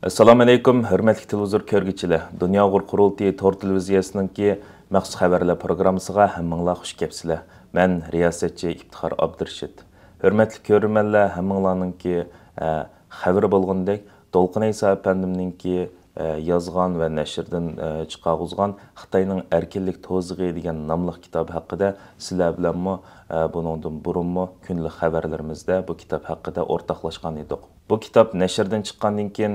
Assalamu alaykum, hörmətli televizor körgüçiler. Dünya Uğur Qurultayı Tor televiziyasınınki məxsus xəbərlər proqramısıga həmminglar xuş kepsizlər. Mən riyasetçi İftixar Abdurşid. Hörmətli körürmənlər, həmminglarnınki xəbəri bolğundek Dolqun İsa əpəndimninki yazğan və nəşrdən çıxarğızğan Xitayning Erkinlik Tozig'i degan namlıq kitabı haqqında sizlər bilanmı bunundan burunmu günlük xəbərlərimizdə bu kitab haqqında ortaqlaşqan idik. Bu kitap nəşrdən çıxqandan keyin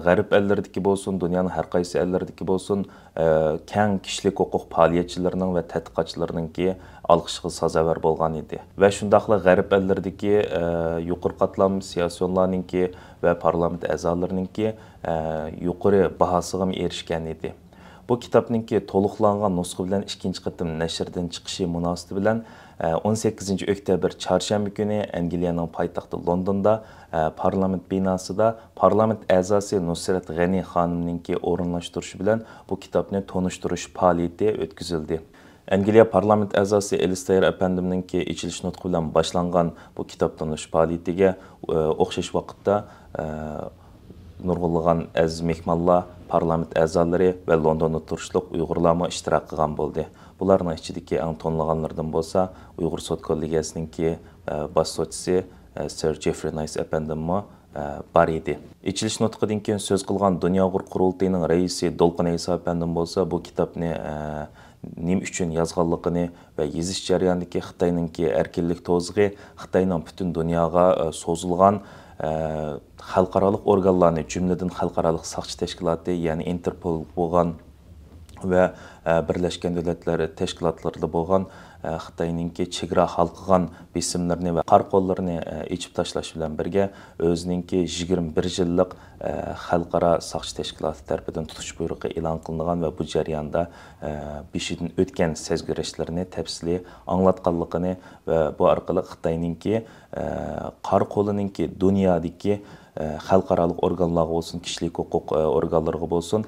G'arb ellərdəki bolsun, dünyanın hər qaysı ellərdəki bolsun, kən kişilik hüquq fəaliyyətçilərinin və tədqiqatçılarınınki alqışığa sazavər bolğan idi. Və şundaqla G'arb ellərdəki yuqori qatlam siyasiyonlarınınki və parlament əzalarınınki yuqori bahasıga erişkən idi. Bu kitabnınki to'liqlangan nusxa bilan ikkinchi qatim nashrdan chiqishi munosabati bilan 18 oktyabr çarşamba kuni Angliyaning poytaxti Londonda parlament binosida parlament a'zosi Nusrat G'ani xonimninki o'rinlashtirishi bilan bu kitobni tonishtirish faoliyati o'tkazildi. Angliya parlament a'zosi Alistair apandimninki ichilish nutqi bilan boshlangan bu kitob tonish faoliyatiga o'xshash vaqtda nurg'unlagan aziz mehmonlar, parlament a'zolari va Londonda turishliq Uyg'urlarmi ishtirok qilgan bo'ldi. Bularning ichidagi eng tonlaganlardan bo'lsa, Uyg'ur sud kollegiyasininki bosh sudchisi Sir Jeffrey Nice apandimmi bar edi. Ichilish nutqidan keyin so'z qilgan Dunyo Uyg'ur Qurultayining raisi Dolqun İsa apandim bo'lsa, bu kitobni nima uchun yozganligini va yozish jarayonidagi Xitoyningki erkinlik tozig'i Xitoyning butun dunyoga so'zilgan xalqarалық organlarni, cümleden xalqarалық saqçı təşkilatı, yəni Interpol bolğan və Birləşmiş Dövlətlər təşkilatlarında bolğan Xitayninki chegara halqıgan besimlərini və qarqollarını içib taşlaş bilan birgə özününki 21 yillik xalqara saqçı təşkilatı tərəfindən tutuş buyruğu elan qılınğan və bu jarayonda beşidin ötən səzgürəşlərini təfsili anlatqanlığını və bu arqali Xitayninki qarqolununki dünyadakı xalqarалық organlarga olsun, kişilik hüquq organlarga olsun,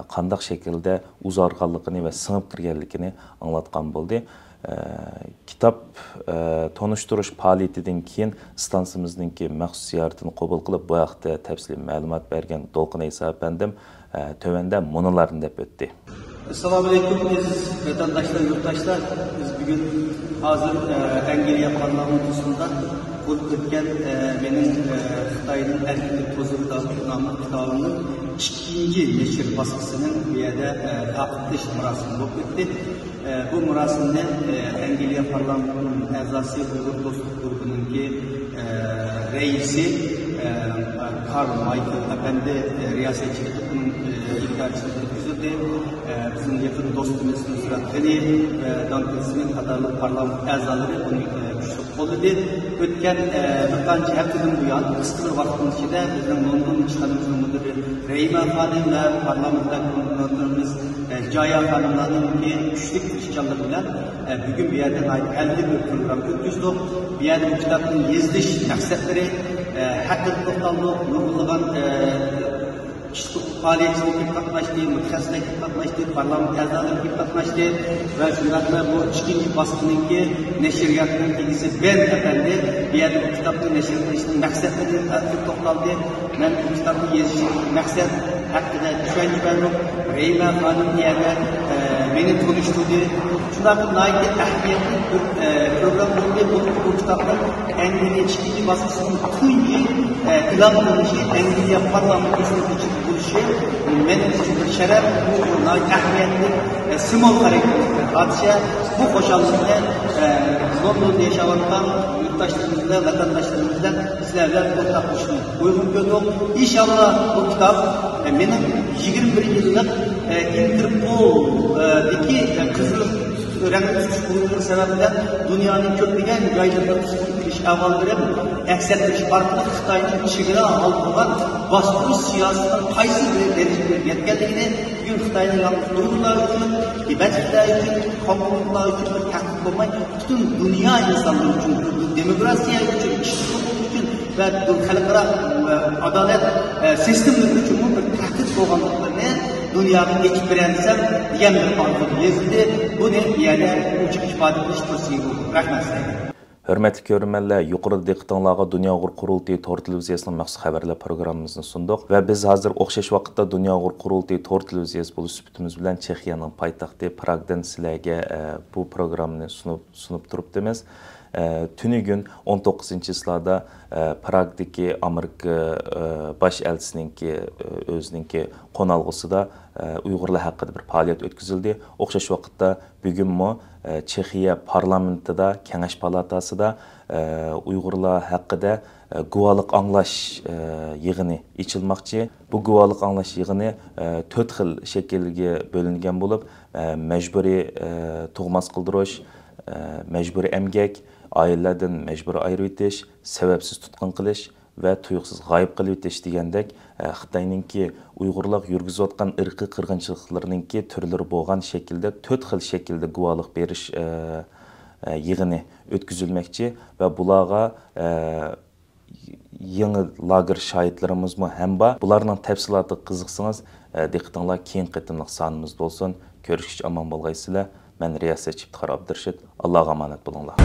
qandaq şəkildə uzarğanlığını və sınıb kirganligini anlatqan boldu. Kitap tonuşturuş faoliyatidan keyin stansiyamizninki məxsus ziyaretini qabul qilib, bu haqda təfsili məlumat bergan Dolqun İsa əpəndim tövəndə munularını deb ötdi. Assalamu alaykum aziz vatandaşlar, yurttaşlar. Biz bugün hazır Angliya parlamentosunda olup ötken benim Xitayning Erkinlik Tozig'i namlı kitabının ikinci neşir baskısının bir yerde takipleş murasimi olup ötdi. Bu murasimde Angliya parlamentonun a'zosi Uyghur Dostluk grubununki reisi Karl Michael Efendi riyasetçiliğinin ilgilençini ötküzüldü. Bizim yakın dostumuz Nusrat G'ani ve Dankesinin kadarlı parlament a'zoları bunu güçlü qo'lladı. Ötken bir qancha haftadan buyon qisqa bir vaqtning ichida bizning London ishxonamizning mudiri Rayma xonim va parlamentdan koordinatorimiz Joya xonimlarning kuchli ishchanligi bilan bugun bu yerda 50 bir program o'tkazdik. Bu yerda kitobning yozilish maqsadlari haqida to'xtaldik, nurg'unlagan faaliyetçilik katlaştı, mütəxəssislik katlaştı, parlament a'zolari katlaştı ve şundaqla bu ikinci baskınınki neşriyatının ilgisi ben efendi bir yerde bu kitabın neşriyatının məqsədlərini toxtaldı. Ben bu kitabı yazışım məqsəd haqqında düşünce benim Reyma xanım yerdə beni konuşturdu. Şundaqla nayki əhmiyyətli bir program oldu. Bu kitabın Angliya ikinci baskısının tunji ilan qilinishi Angliya parlamentosunun için benim için bir şeref, bu ehemmiyetli simol hareketli hadise, bu hoşallıkla London'da yaşamaktan yurttaşlarımızla, vatandaşlarımızla sizlerle ortaklaşmayı uygun gördük. İnşallah bu kitap benim 21 yıllık Interpol'daki kızıl öğrenme suç kurulları sebebiyle dünyanın köklügen yaylarında tutukluluş avalları eksertmiş farklı Xitayning chegara halkıgan bastırış siyasetinin qaysi bir derecede yetkenliğini bugün Xitayning Uyg'urlar uchun, Tibetliklar uchun, Hongkonglar uchun bir tahdid bo'lmay, bütün dünya insanları uchun, demokrasiya uchun, kişilik hüquq uchun ve xalqaro adalet sistemleri uchun bir tahdid bo'lganliklarini dunyoga yetib beransam degan bir arzu yazildi. Buni yana uçuk ifade qilish pursiy bo'ldi. Rahmat sizlarga. Hörmətli görürmənlər, yuqorida diqqətinizə Dünya Uyğur Qurultayı Tor televiziyasının məxsus xəbərlər proqramımızını sunduq və biz hazır oxşaş vaqtda Dünya Uyğur Qurultayı Tor televiziyası buluş sübutimiz bilan Çexiyanın paytaxtı Pragdan sizlərə bu proqramını sunub turubdimiz. Tünü gün 19-cı ıslarda Prag'daki Amerika baş elçisininki özününki qonalğısında Uyğurlar haqqında bir fəaliyyət ötküzüldü. Oxşaş vaqtda bugün mü Çexiya parlamentida, Kengaş palatasida Uyğurlar haqqında guvalıq anlaş yığını içilməkçi. Bu guvalıq anlaş yığını 4 xil şəkildə bölünген olub, məcburi tug'mas qıldırış, məcburi əmgək, ailələrdən məcburi ayırıb etiş, səbəbsiz tutqun qilish və tuyuqsuz g'ayib qilib etish degandek Xitoyninki Uyg'urlar yurgizayotgan irqiy qirg'inchiliklarninki turlari bo'lgan shaklda 4 xil shaklda guvohlik berish yig'ini o'tkazilmoqchi va bularga yangi lager şahitlerimizmi ham bor. Bularning tafsilotiga qiziqsangiz, diqqatingizlar keyin qitimliq sonimizda bo'lsin. Ko'rishguncha omon bo'lgaysizlar. Men riyosatchi Iftixor Abdurashid. Allohga omonat bo'linglar.